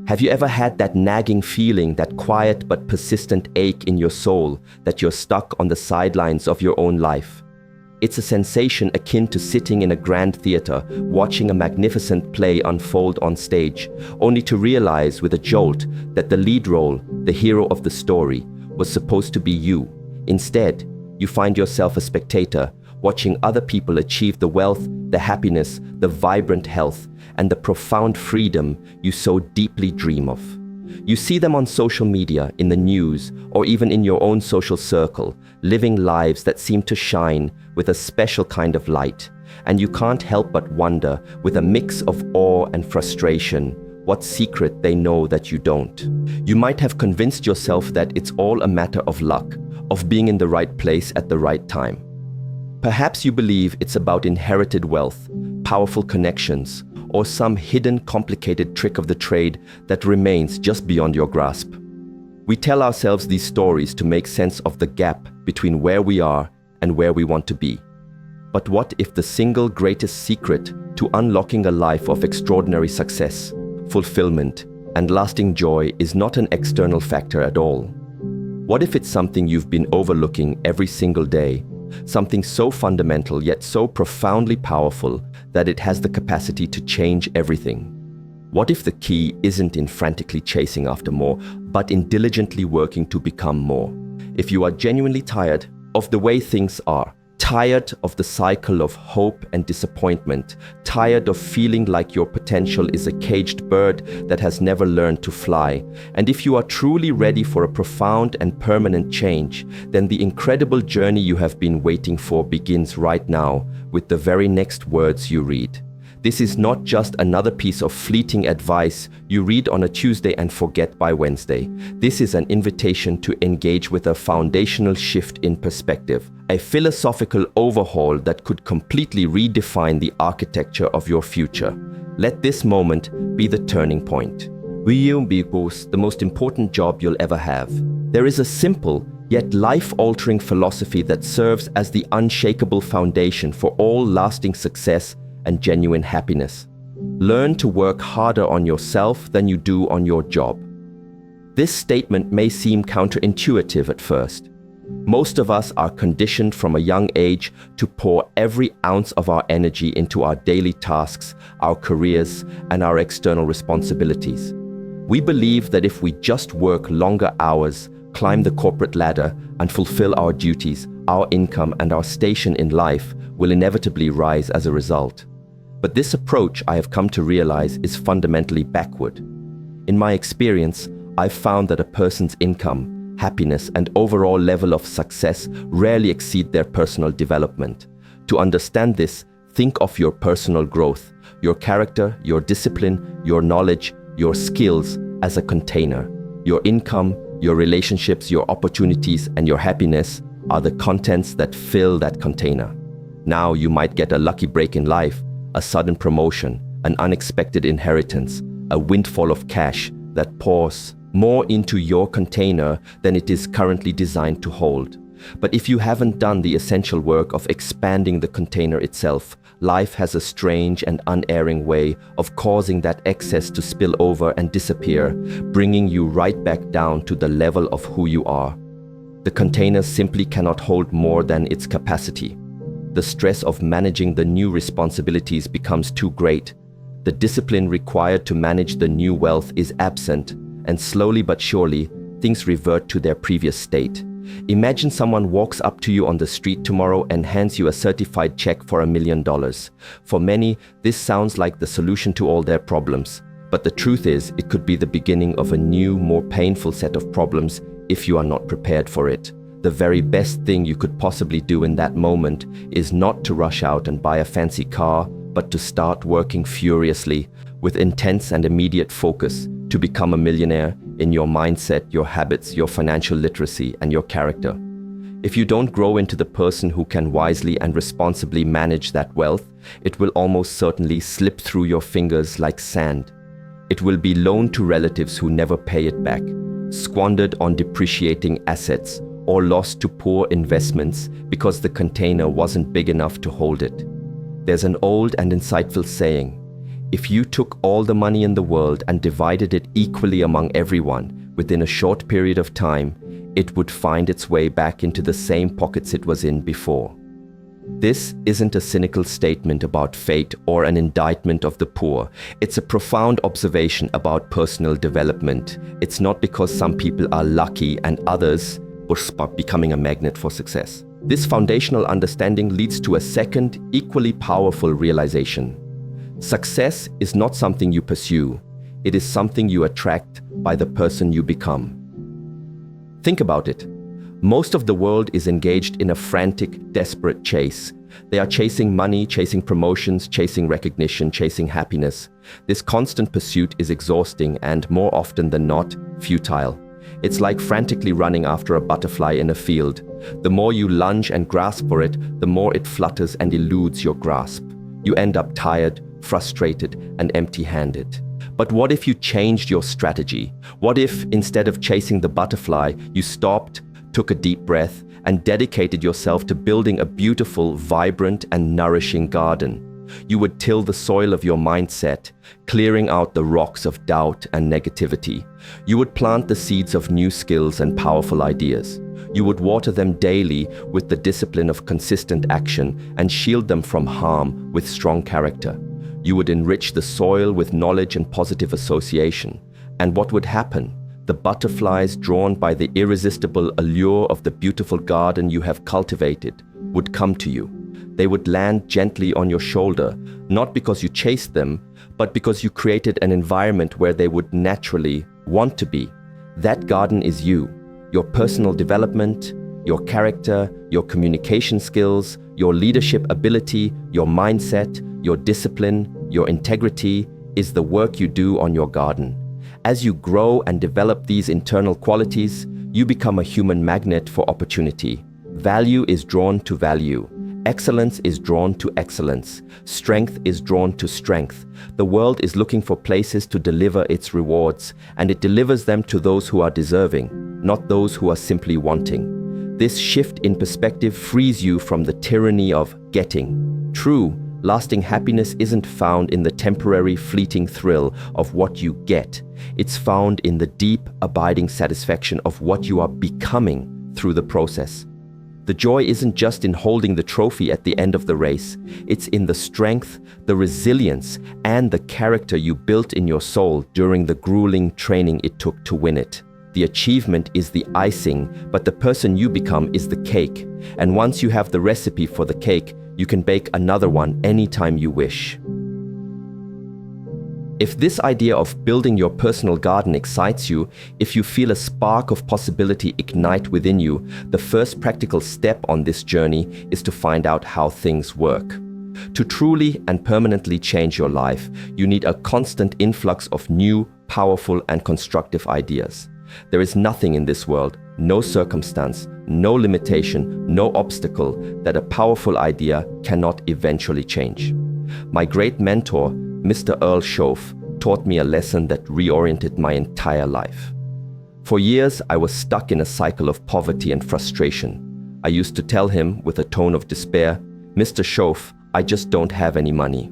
Have you ever had that nagging feeling, that quiet but persistent ache in your soul that you're stuck on the sidelines of your own life? It's a sensation akin to sitting in a grand theater, watching a magnificent play unfold on stage, only to realize with a jolt that the lead role, the hero of the story, was supposed to be you. Instead, you find yourself a spectator, watching other people achieve the wealth, the happiness, the vibrant health, and the profound freedom you so deeply dream of. You see them on social media, in the news, or even in your own social circle, living lives that seem to shine with a special kind of light, and you can't help but wonder, with a mix of awe and frustration, what secret they know that you don't. You might have convinced yourself that it's all a matter of luck, of being in the right place at the right time. Perhaps you believe it's about inherited wealth, powerful connections, or some hidden complicated trick of the trade that remains just beyond your grasp. We tell ourselves these stories to make sense of the gap between where we are and where we want to be. But what if the single greatest secret to unlocking a life of extraordinary success, fulfillment, and lasting joy is not an external factor at all? What if it's something you've been overlooking every single day, something so fundamental yet so profoundly powerful that it has the capacity to change everything? What if the key isn't in frantically chasing after more, but in diligently working to become more? If you are genuinely tired of the way things are, tired of the cycle of hope and disappointment, tired of feeling like your potential is a caged bird that has never learned to fly, and if you are truly ready for a profound and permanent change, then the incredible journey you have been waiting for begins right now with the very next words you read. This is not just another piece of fleeting advice you read on a Tuesday and forget by Wednesday. This is an invitation to engage with a foundational shift in perspective, a philosophical overhaul that could completely redefine the architecture of your future. Let this moment be the turning point. Will be the most important job you'll ever have. There is a simple yet life-altering philosophy that serves as the unshakable foundation for all lasting success and genuine happiness. Learn to work harder on yourself than you do on your job. This statement may seem counterintuitive at first. Most of us are conditioned from a young age to pour every ounce of our energy into our daily tasks, our careers, and our external responsibilities. We believe that if we just work longer hours, climb the corporate ladder, and fulfill our duties, our income and our station in life will inevitably rise as a result. But this approach, I have come to realize, is fundamentally backward. In my experience, I've found that a person's income, happiness, and overall level of success rarely exceed their personal development. To understand this, think of your personal growth, your character, your discipline, your knowledge, your skills as a container. Your income, your relationships, your opportunities, and your happiness are the contents that fill that container. Now you might get a lucky break in life, a sudden promotion, an unexpected inheritance, a windfall of cash that pours more into your container than it is currently designed to hold. But if you haven't done the essential work of expanding the container itself, life has a strange and unerring way of causing that excess to spill over and disappear, bringing you right back down to the level of who you are. The container simply cannot hold more than its capacity. The stress of managing the new responsibilities becomes too great. The discipline required to manage the new wealth is absent, and slowly but surely, things revert to their previous state. Imagine someone walks up to you on the street tomorrow and hands you a certified check for $1 million. For many, this sounds like the solution to all their problems. But the truth is, it could be the beginning of a new, more painful set of problems if you are not prepared for it. The very best thing you could possibly do in that moment is not to rush out and buy a fancy car, but to start working furiously with intense and immediate focus to become a millionaire in your mindset, your habits, your financial literacy, and your character. If you don't grow into the person who can wisely and responsibly manage that wealth, it will almost certainly slip through your fingers like sand. It will be loaned to relatives who never pay it back, squandered on depreciating assets, or lost to poor investments because the container wasn't big enough to hold it. There's an old and insightful saying, If you took all the money in the world and divided it equally among everyone, within a short period of time, it would find its way back into the same pockets it was in before. This isn't a cynical statement about fate or an indictment of the poor. It's a profound observation about personal development. It's not because some people are lucky and others are becoming a magnet for success. This foundational understanding leads to a second, equally powerful realization. Success is not something you pursue. It is something you attract by the person you become. Think about it. Most of the world is engaged in a frantic, desperate chase. They are chasing money, chasing promotions, chasing recognition, chasing happiness. This constant pursuit is exhausting and, more often than not, futile. It's like frantically running after a butterfly in a field. The more you lunge and grasp for it, the more it flutters and eludes your grasp. You end up tired, frustrated, and empty-handed. But what if you changed your strategy? What if, instead of chasing the butterfly, you stopped, took a deep breath, and dedicated yourself to building a beautiful, vibrant, and nourishing garden? You would till the soil of your mindset, clearing out the rocks of doubt and negativity. You would plant the seeds of new skills and powerful ideas. You would water them daily with the discipline of consistent action and shield them from harm with strong character. You would enrich the soil with knowledge and positive association. And what would happen? The butterflies, drawn by the irresistible allure of the beautiful garden you have cultivated, would come to you. They would land gently on your shoulder, not because you chased them, but because you created an environment where they would naturally want to be. That garden is you, your personal development, your character, your communication skills, your leadership ability, your mindset, your discipline, your integrity is the work you do on your garden. As you grow and develop these internal qualities, you become a human magnet for opportunity. Value is drawn to value. Excellence is drawn to excellence. Strength is drawn to strength. The world is looking for places to deliver its rewards, and it delivers them to those who are deserving, not those who are simply wanting. This shift in perspective frees you from the tyranny of getting. True, lasting happiness isn't found in the temporary, fleeting thrill of what you get. It's found in the deep, abiding satisfaction of what you are becoming through the process. The joy isn't just in holding the trophy at the end of the race. It's in the strength, the resilience, and the character you built in your soul during the grueling training it took to win it. The achievement is the icing, but the person you become is the cake. And once you have the recipe for the cake, you can bake another one anytime you wish. If this idea of building your personal garden excites you, if you feel a spark of possibility ignite within you, the first practical step on this journey is to find out how things work. To truly and permanently change your life, you need a constant influx of new, powerful, and constructive ideas. There is nothing in this world, no circumstance, no limitation, no obstacle that a powerful idea cannot eventually change. My great mentor, Mr. Earl Shoaff, taught me a lesson that reoriented my entire life. For years, I was stuck in a cycle of poverty and frustration. I used to tell him with a tone of despair, "Mr. Shoaff, I just don't have any money."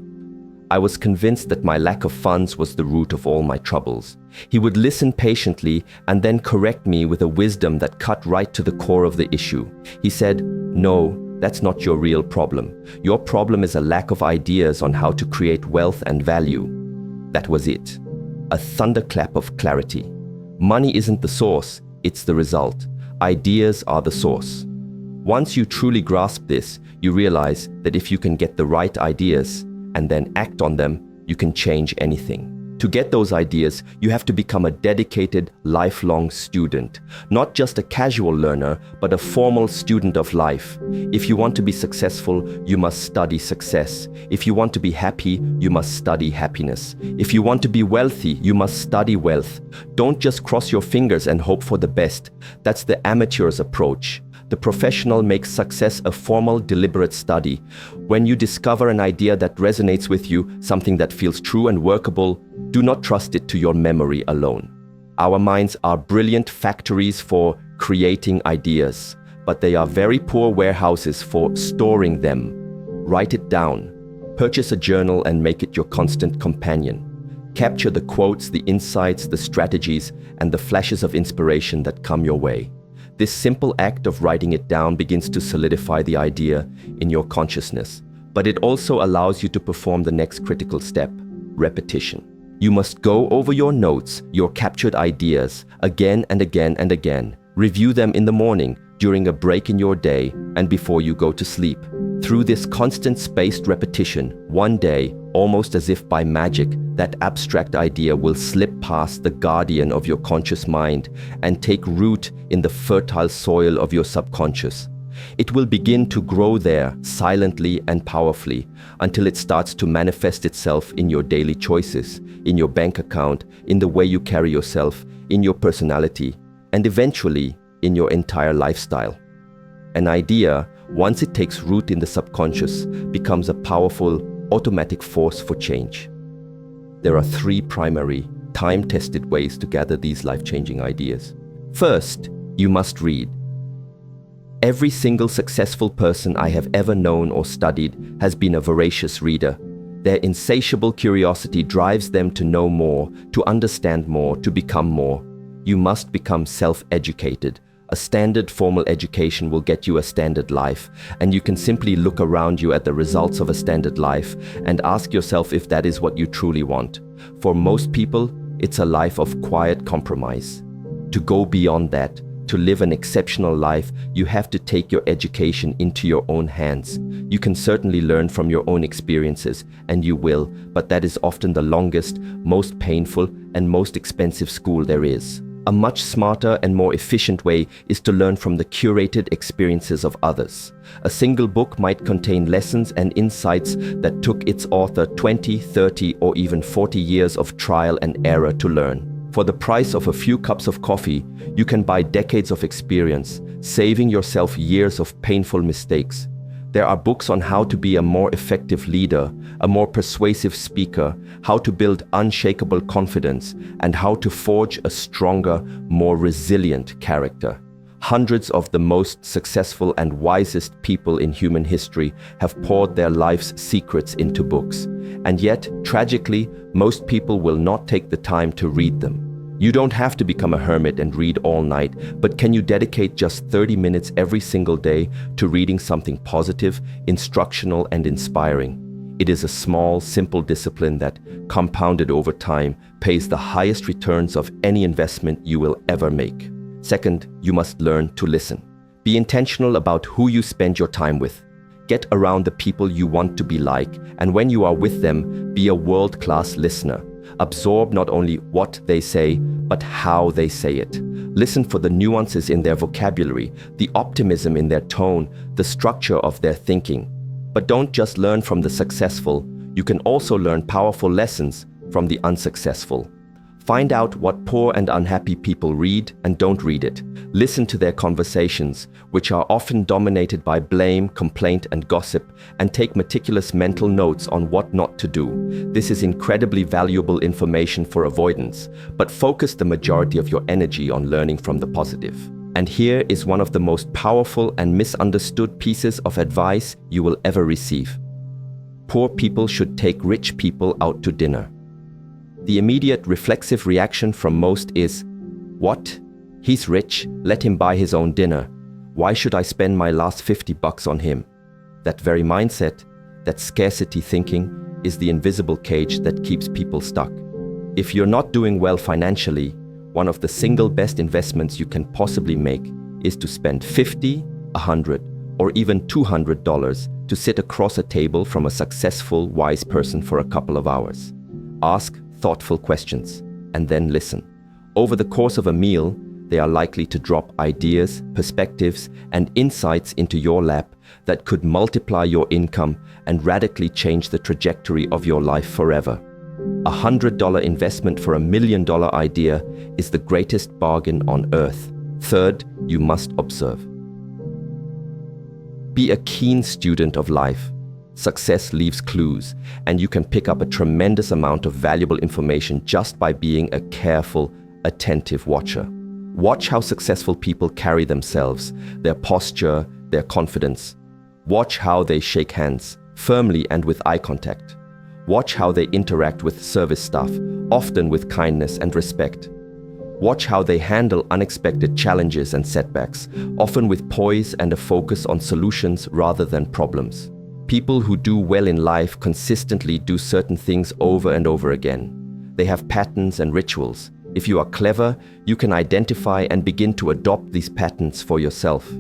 I was convinced that my lack of funds was the root of all my troubles. He would listen patiently and then correct me with a wisdom that cut right to the core of the issue. He said, "No, that's not your real problem. Your problem is a lack of ideas on how to create wealth and value." That was it. A thunderclap of clarity. Money isn't the source, it's the result. Ideas are the source. Once you truly grasp this, you realize that if you can get the right ideas and then act on them, you can change anything. To get those ideas, you have to become a dedicated, lifelong student. Not just a casual learner, but a formal student of life. If you want to be successful, you must study success. If you want to be happy, you must study happiness. If you want to be wealthy, you must study wealth. Don't just cross your fingers and hope for the best. That's the amateur's approach. The professional makes success a formal, deliberate study. When you discover an idea that resonates with you, something that feels true and workable, do not trust it to your memory alone. Our minds are brilliant factories for creating ideas, but they are very poor warehouses for storing them. Write it down. Purchase a journal and make it your constant companion. Capture the quotes, the insights, the strategies, and the flashes of inspiration that come your way. This simple act of writing it down begins to solidify the idea in your consciousness, but it also allows you to perform the next critical step: repetition. You must go over your notes, your captured ideas, again and again and again. Review them in the morning, during a break in your day, and before you go to sleep. Through this constant spaced repetition, one day, almost as if by magic, that abstract idea will slip past the guardian of your conscious mind and take root in the fertile soil of your subconscious. It will begin to grow there silently and powerfully until it starts to manifest itself in your daily choices, in your bank account, in the way you carry yourself, in your personality, and eventually in your entire lifestyle. An idea, once it takes root in the subconscious, becomes a powerful, automatic force for change. There are three primary, time-tested ways to gather these life-changing ideas. First, you must read. Every single successful person I have ever known or studied has been a voracious reader. Their insatiable curiosity drives them to know more, to understand more, to become more. You must become self-educated. A standard formal education will get you a standard life, and you can simply look around you at the results of a standard life and ask yourself if that is what you truly want. For most people, it's a life of quiet compromise. To go beyond that, to live an exceptional life, you have to take your education into your own hands. You can certainly learn from your own experiences, and you will, but that is often the longest, most painful, and most expensive school there is. A much smarter and more efficient way is to learn from the curated experiences of others. A single book might contain lessons and insights that took its author 20, 30, or even 40 years of trial and error to learn. For the price of a few cups of coffee, you can buy decades of experience, saving yourself years of painful mistakes. There are books on how to be a more effective leader, a more persuasive speaker, how to build unshakable confidence, and how to forge a stronger, more resilient character. Hundreds of the most successful and wisest people in human history have poured their life's secrets into books. And yet, tragically, most people will not take the time to read them. You don't have to become a hermit and read all night, but can you dedicate just 30 minutes every single day to reading something positive, instructional, and inspiring? It is a small, simple discipline that, compounded over time, pays the highest returns of any investment you will ever make. Second, you must learn to listen. Be intentional about who you spend your time with. Get around the people you want to be like, and when you are with them, be a world-class listener. Absorb not only what they say, but how they say it. Listen for the nuances in their vocabulary, the optimism in their tone, the structure of their thinking. But don't just learn from the successful, you can also learn powerful lessons from the unsuccessful. Find out what poor and unhappy people read and don't read it. Listen to their conversations, which are often dominated by blame, complaint, and gossip, and take meticulous mental notes on what not to do. This is incredibly valuable information for avoidance, but focus the majority of your energy on learning from the positive. And here is one of the most powerful and misunderstood pieces of advice you will ever receive. Poor people should take rich people out to dinner. The immediate reflexive reaction from most is, "What? He's rich, let him buy his own dinner. Why should I spend my last $50 on him?" That very mindset, that scarcity thinking, is the invisible cage that keeps people stuck. If you're not doing well financially, one of the single best investments you can possibly make is to spend $50, $100, or even $200 to sit across a table from a successful, wise person for a couple of hours. Ask thoughtful questions, and then listen. Over the course of a meal, they are likely to drop ideas, perspectives, and insights into your lap that could multiply your income and radically change the trajectory of your life forever. A $100 investment for $1 million idea is the greatest bargain on earth. Third, you must observe. Be a keen student of life. Success leaves clues, and you can pick up a tremendous amount of valuable information just by being a careful, attentive watcher. Watch how successful people carry themselves, their posture, their confidence. Watch how they shake hands, firmly and with eye contact. Watch how they interact with service staff, often with kindness and respect. Watch how they handle unexpected challenges and setbacks, often with poise and a focus on solutions rather than problems. People who do well in life consistently do certain things over and over again. They have patterns and rituals. If you are clever, you can identify and begin to adopt these patterns for yourself.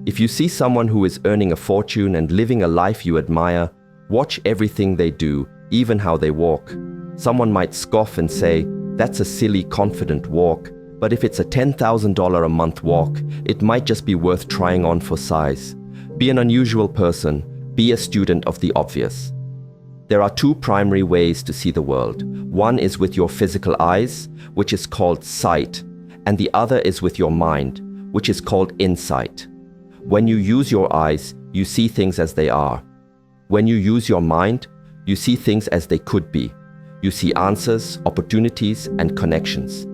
If you see someone who is earning a fortune and living a life you admire, watch everything they do, even how they walk. Someone might scoff and say, "That's a silly, confident walk," but if it's a $10,000 a month walk, it might just be worth trying on for size. Be an unusual person. Be a student of the obvious. There are two primary ways to see the world. One is with your physical eyes, which is called sight, and the other is with your mind, which is called insight. When you use your eyes, you see things as they are. When you use your mind, you see things as they could be. You see answers, opportunities, and connections.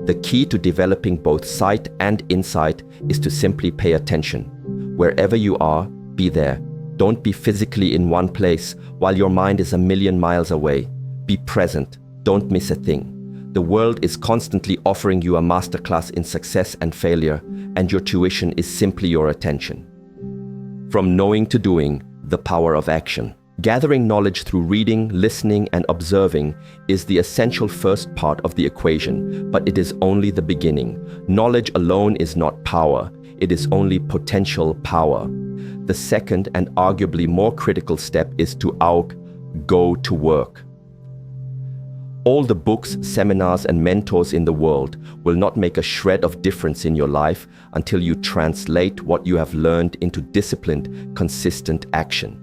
The key to developing both sight and insight is to simply pay attention. Wherever you are, be there. Don't be physically in one place while your mind is a million miles away. Be present. Don't miss a thing. The world is constantly offering you a masterclass in success and failure, and your tuition is simply your attention. From knowing to doing, the power of action. Gathering knowledge through reading, listening, and observing is the essential first part of the equation, but it is only the beginning. Knowledge alone is not power. It is only potential power. The second and arguably more critical step is to go to work. All the books, seminars, and mentors in the world will not make a shred of difference in your life until you translate what you have learned into disciplined, consistent action.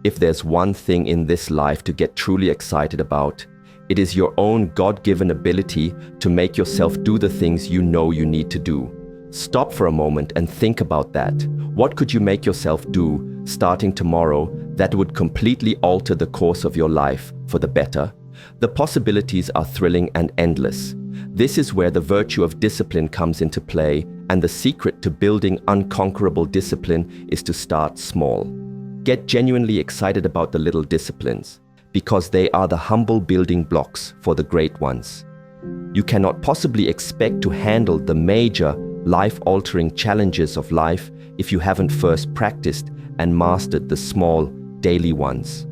If there's one thing in this life to get truly excited about, it is your own God-given ability to make yourself do the things you know you need to do. Stop for a moment and think about that. What could you make yourself do, starting tomorrow, that would completely alter the course of your life for the better? The possibilities are thrilling and endless. This is where the virtue of discipline comes into play, and the secret to building unconquerable discipline is to start small. Get genuinely excited about the little disciplines, because they are the humble building blocks for the great ones. You cannot possibly expect to handle the major, life-altering challenges of life if you haven't first practiced and mastered the small, daily ones.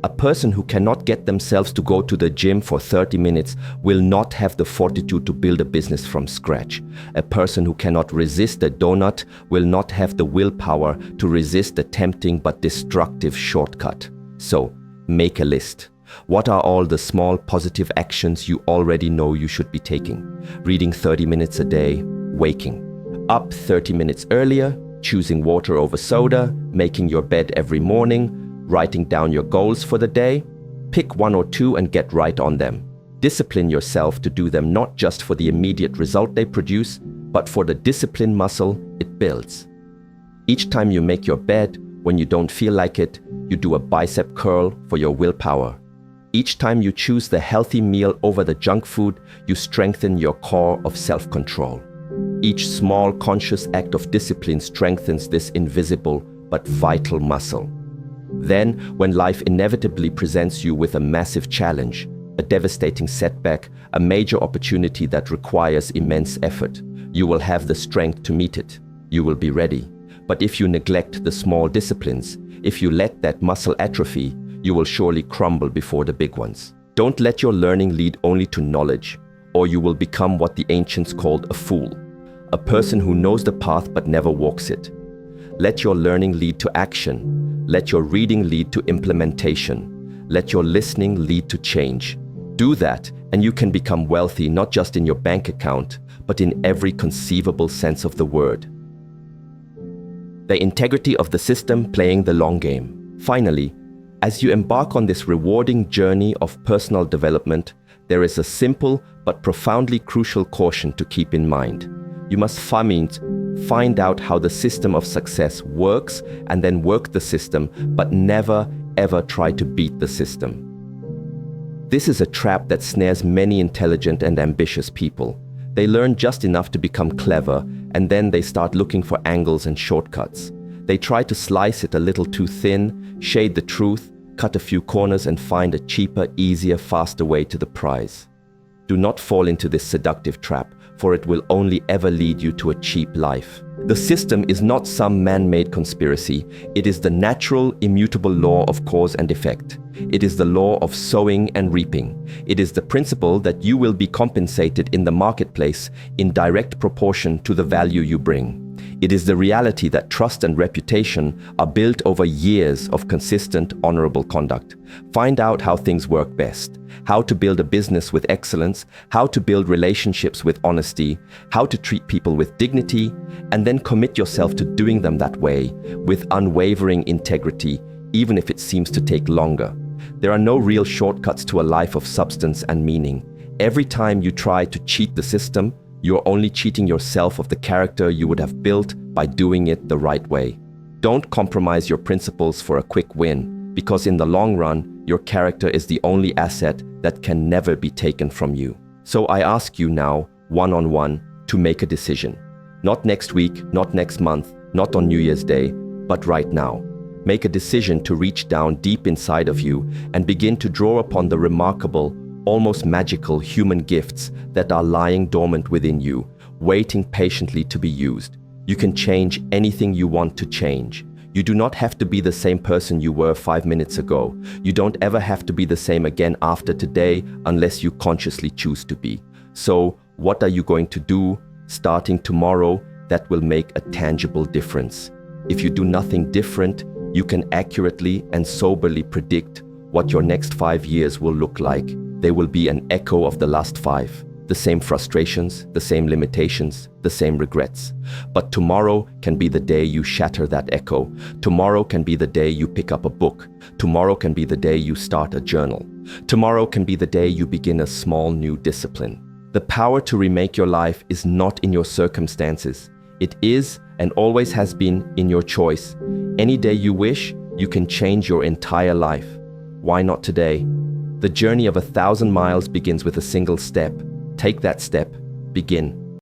A person who cannot get themselves to go to the gym for 30 minutes will not have the fortitude to build a business from scratch. A person who cannot resist a donut will not have the willpower to resist a tempting but destructive shortcut. So, make a list. What are all the small positive actions you already know you should be taking? Reading 30 minutes a day, waking up 30 minutes earlier, choosing water over soda, making your bed every morning, writing down your goals for the day. Pick one or two and get right on them. Discipline yourself to do them not just for the immediate result they produce, but for the discipline muscle it builds. Each time you make your bed, when you don't feel like it, you do a bicep curl for your willpower. Each time you choose the healthy meal over the junk food, you strengthen your core of self-control. Each small conscious act of discipline strengthens this invisible but vital muscle. Then, when life inevitably presents you with a massive challenge, a devastating setback, a major opportunity that requires immense effort, you will have the strength to meet it. You will be ready. But if you neglect the small disciplines, if you let that muscle atrophy, you will surely crumble before the big ones. Don't let your learning lead only to knowledge, or you will become what the ancients called a fool, a person who knows the path but never walks it. Let your learning lead to action. Let your reading lead to implementation. Let your listening lead to change. Do that, and you can become wealthy not just in your bank account, but in every conceivable sense of the word. The integrity of the system playing the long game. Finally, as you embark on this rewarding journey of personal development, there is a simple but profoundly crucial caution to keep in mind. You must find out how the system of success works and then work the system, but never ever try to beat the system. This is a trap that snares many intelligent and ambitious people. They learn just enough to become clever, and then they start looking for angles and shortcuts. They try to slice it a little too thin, shade the truth, cut a few corners and find a cheaper, easier, faster way to the prize. Do not fall into this seductive trap, for it will only ever lead you to a cheap life. The system is not some man-made conspiracy. It is the natural, immutable law of cause and effect. It is the law of sowing and reaping. It is the principle that you will be compensated in the marketplace in direct proportion to the value you bring. It is the reality that trust and reputation are built over years of consistent, honorable conduct. Find out how things work best, how to build a business with excellence, how to build relationships with honesty, how to treat people with dignity, and then commit yourself to doing them that way, with unwavering integrity, even if it seems to take longer. There are no real shortcuts to a life of substance and meaning. Every time you try to cheat the system, you're only cheating yourself of the character you would have built by doing it the right way. Don't compromise your principles for a quick win, because in the long run, your character is the only asset that can never be taken from you. So I ask you now, one-on-one, to make a decision. Not next week, not next month, not on New Year's Day, but right now. Make a decision to reach down deep inside of you and begin to draw upon the remarkable, almost magical human gifts that are lying dormant within you, waiting patiently to be used. You can change anything you want to change. You do not have to be the same person you were 5 minutes ago. You don't ever have to be the same again after today unless you consciously choose to be. So, what are you going to do starting tomorrow that will make a tangible difference? If you do nothing different, you can accurately and soberly predict what your next 5 years will look like. They will be an echo of the last 5. The same frustrations, the same limitations, the same regrets. But tomorrow can be the day you shatter that echo. Tomorrow can be the day you pick up a book. Tomorrow can be the day you start a journal. Tomorrow can be the day you begin a small new discipline. The power to remake your life is not in your circumstances. It is and always has been in your choice. Any day you wish, you can change your entire life. Why not today? The journey of 1,000 miles begins with a single step. Take that step. Begin.